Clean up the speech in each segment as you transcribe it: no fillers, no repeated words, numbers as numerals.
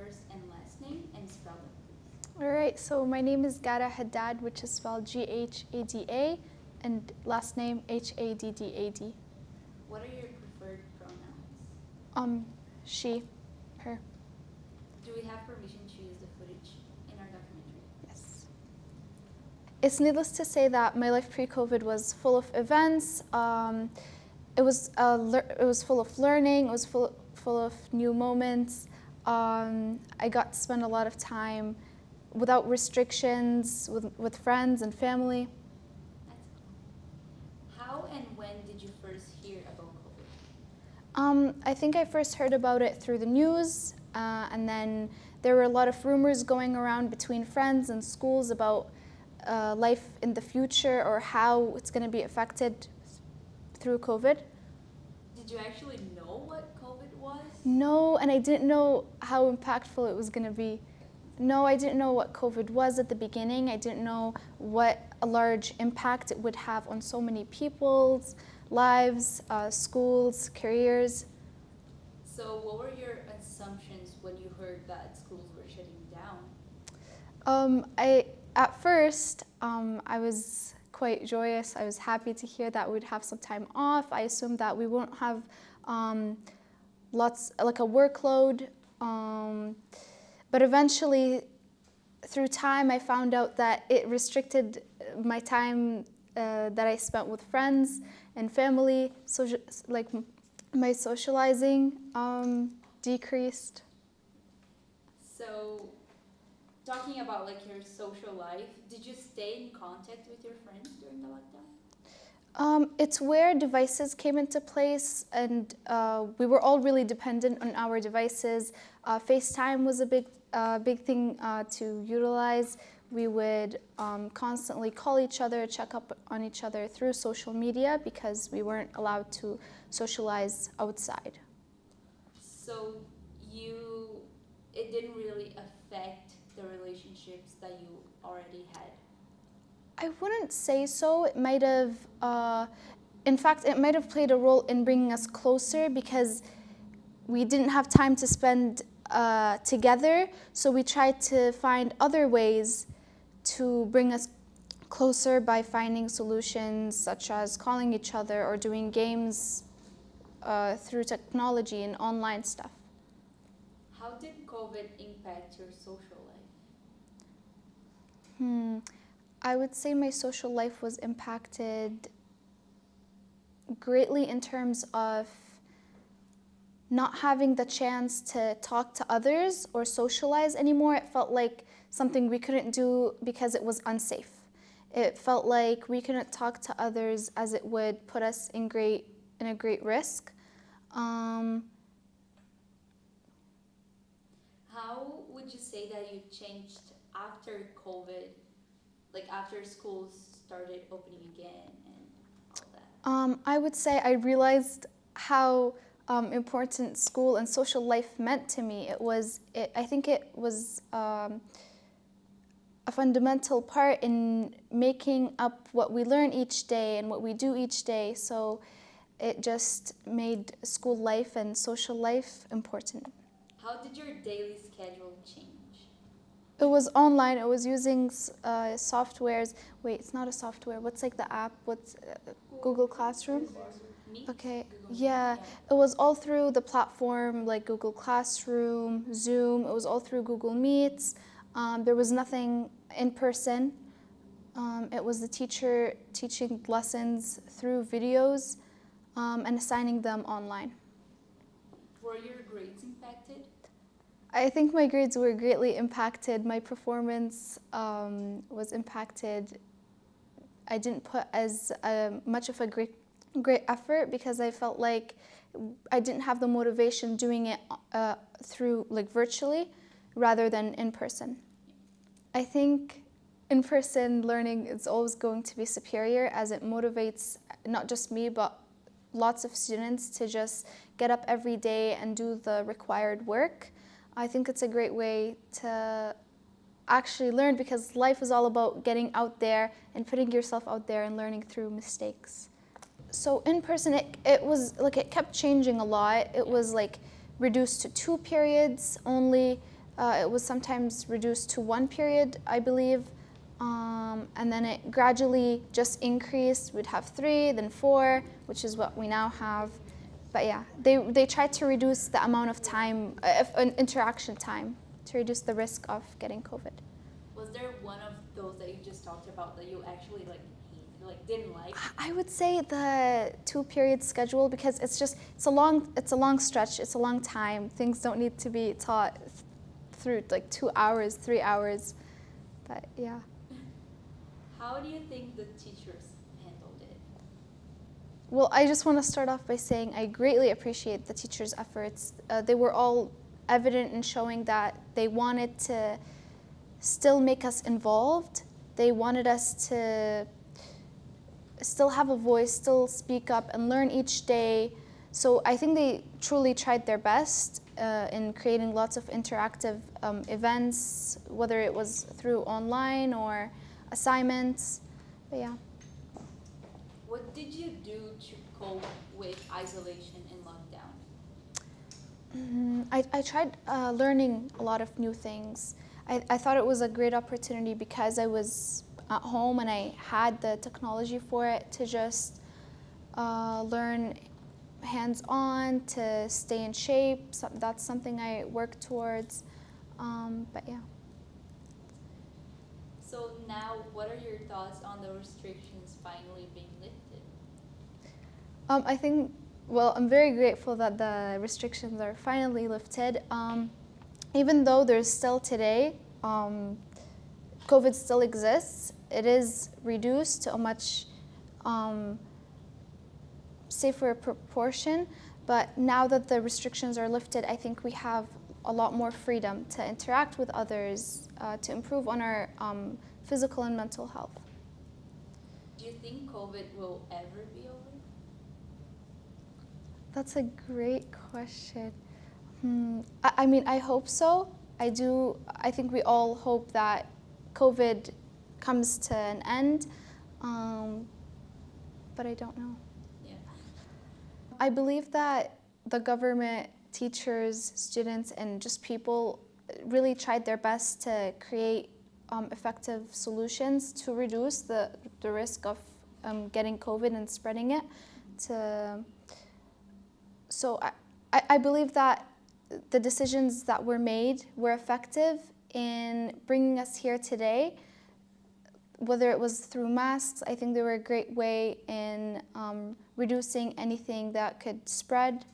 first and last name and spell them, please. All right, so my name is Ghada Haddad, which is spelled Ghada, and last name Haddad. What are your preferred pronouns? She, her. Do we have permission to use the footage in our documentary? Yes. It's needless to say that my life pre-COVID was full of events. It was full of learning. It was full of new moments. I got to spend a lot of time without restrictions with friends and family. That's cool. How and when did you first hear about COVID? I think I first heard about it through the news, and then there were a lot of rumors going around between friends and schools about life in the future or how it's going to be affected through COVID. Did you actually know what COVID was? No, and I didn't know how impactful it was going to be. No, I didn't know what COVID was at the beginning. I didn't know what a large impact it would have on so many people's lives, schools, careers. So what were your assumptions when you heard that schools were shutting down? At first, I was quite joyous. I was happy to hear that we'd have some time off. I assumed that we won't have like a workload. But eventually, through time, I found out that it restricted my time that I spent with friends and family. So, like my socializing decreased. So, talking about like your social life, did you stay in contact with your friends during the lockdown? It's where devices came into place, and we were all really dependent on our devices. FaceTime was a big thing to utilize. We would constantly call each other, check up on each other through social media because we weren't allowed to socialize outside. So it didn't really affect the relationships that you already had? I wouldn't say so. It might have, in fact, it might have played a role in bringing us closer because we didn't have time to spend together. So we tried to find other ways to bring us closer by finding solutions such as calling each other or doing games through technology and online stuff. How did COVID impact your social life? I would say my social life was impacted greatly in terms of not having the chance to talk to others or socialize anymore. It felt like something we couldn't do because it was unsafe. It felt like we couldn't talk to others as it would put us in a great risk. How would you say that you changed after COVID? Like after schools started opening again and all that? I would say I realized how important school and social life meant to me. I think it was a fundamental part in making up what we learn each day and what we do each day. So it just made school life and social life important. How did your daily schedule change? It was online. It was using softwares. Wait, it's not a software. What's like the app? What's Google Classroom? Meet? Okay, Google yeah. Meet, It was all through the platform like Google Classroom, Zoom. It was all through Google Meets. There was nothing in person. It was the teacher teaching lessons through videos and assigning them online. Were your grades impacted? I think my grades were greatly impacted. My performance was impacted. I didn't put as much of a great effort because I felt like I didn't have the motivation doing it through like virtually rather than in person. I think in-person learning is always going to be superior as it motivates not just me but lots of students to just get up every day and do the required work. I think it's a great way to actually learn because life is all about getting out there and putting yourself out there and learning through mistakes. So in person, it was like it kept changing a lot. It was like reduced to 2 periods only. It was sometimes reduced to 1 period, I believe, and then it gradually just increased. We'd have 3, then 4, which is what we now have. But yeah, they tried to reduce the amount of time, interaction time, to reduce the risk of getting COVID. Was there one of those that you just talked about that you actually like hated, like didn't like? I would say the 2-period schedule, because it's a long stretch, it's a long time. Things don't need to be taught through like 2 hours, 3 hours, but yeah. How do you think the teachers handled it? Well, I just want to start off by saying I greatly appreciate the teachers' efforts. They were all evident in showing that they wanted to still make us involved. They wanted us to still have a voice, still speak up and learn each day. So I think they truly tried their best in creating lots of interactive events, whether it was through online or assignments. But yeah. What did you do to cope with isolation and lockdown? I tried learning a lot of new things. I thought it was a great opportunity because I was at home and I had the technology for it to just learn hands-on, to stay in shape. So that's something I work towards. But yeah. So now, what are your thoughts on the restrictions finally being lifted? I think, well, I'm very grateful that the restrictions are finally lifted. Even though there's still today, COVID still exists, it is reduced to a much safer proportion. But now that the restrictions are lifted, I think we have a lot more freedom to interact with others, to improve on our physical and mental health. Do you think COVID will ever be over? That's a great question. I mean, I hope so. I do. I think we all hope that COVID comes to an end, but I don't know. Yeah. I believe that the government, teachers, students, and just people really tried their best to create effective solutions to reduce the risk of getting COVID and spreading it. So I believe that the decisions that were made were effective in bringing us here today. Whether it was through masks, I think they were a great way in reducing anything that could spread,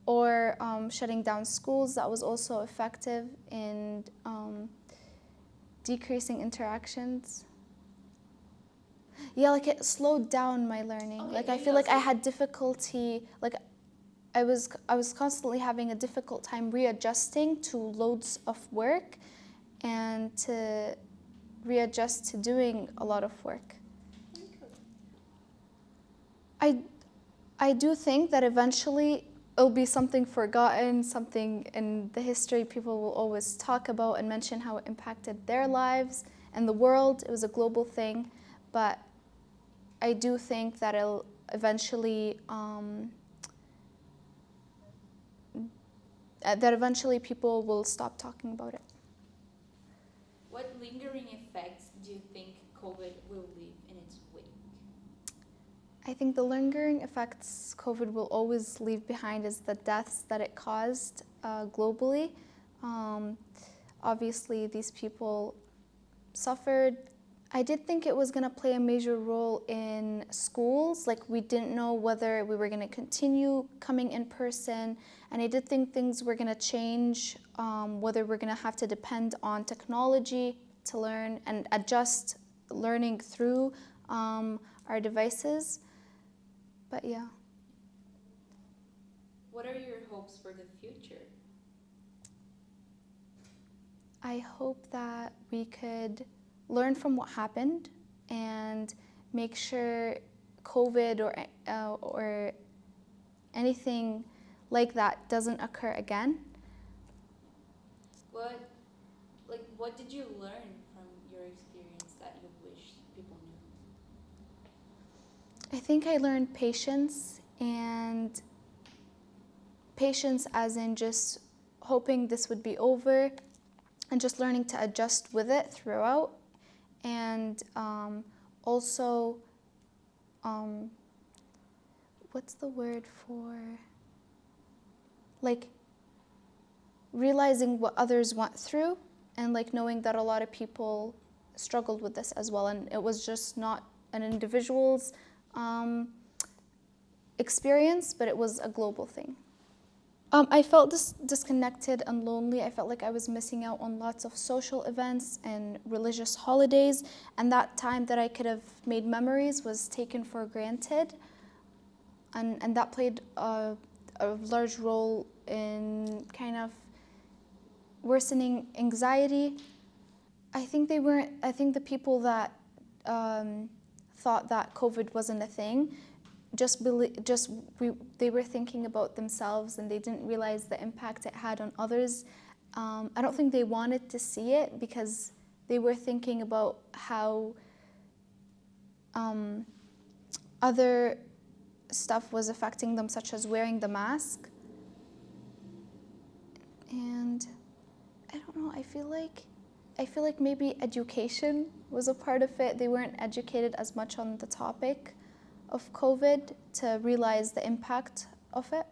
or shutting down schools. That was also effective in decreasing interactions. Yeah, like it slowed down my learning. Okay, like I feel like I had difficulty, like I was constantly having a difficult time readjusting to loads of work and to readjust to doing a lot of work. I do think that eventually it'll be something forgotten, something in the history people will always talk about and mention how it impacted their lives and the world. It was a global thing, but I do think that it'll eventually people will stop talking about it. What lingering effects do you think COVID will leave in its wake? I think the lingering effects COVID will always leave behind is the deaths that it caused globally. Obviously, these people suffered. I did think it was going to play a major role in schools. Like, we didn't know whether we were going to continue coming in person. And I did think things were going to change, whether we're going to have to depend on technology to learn and adjust learning through our devices. But yeah. What are your hopes for the future? I hope that we could learn from what happened and make sure COVID or anything like that doesn't occur again. What did you learn from your experience that you wish people knew? I think I learned patience as in just hoping this would be over and just learning to adjust with it throughout. And also, what's the word for, like, realizing what others went through, and like knowing that a lot of people struggled with this as well, and it was just not an individual's experience, but it was a global thing. I felt disconnected and lonely. I felt like I was missing out on lots of social events and religious holidays, and that time that I could have made memories was taken for granted, and that played a large role in kind of worsening anxiety. I think the people that thought that COVID wasn't a thing, they were thinking about themselves, and they didn't realize the impact it had on others. I don't think they wanted to see it because they were thinking about how other stuff was affecting them, such as wearing the mask. And I don't know, I feel like maybe education was a part of it. They weren't educated as much on the topic of COVID to realize the impact of it.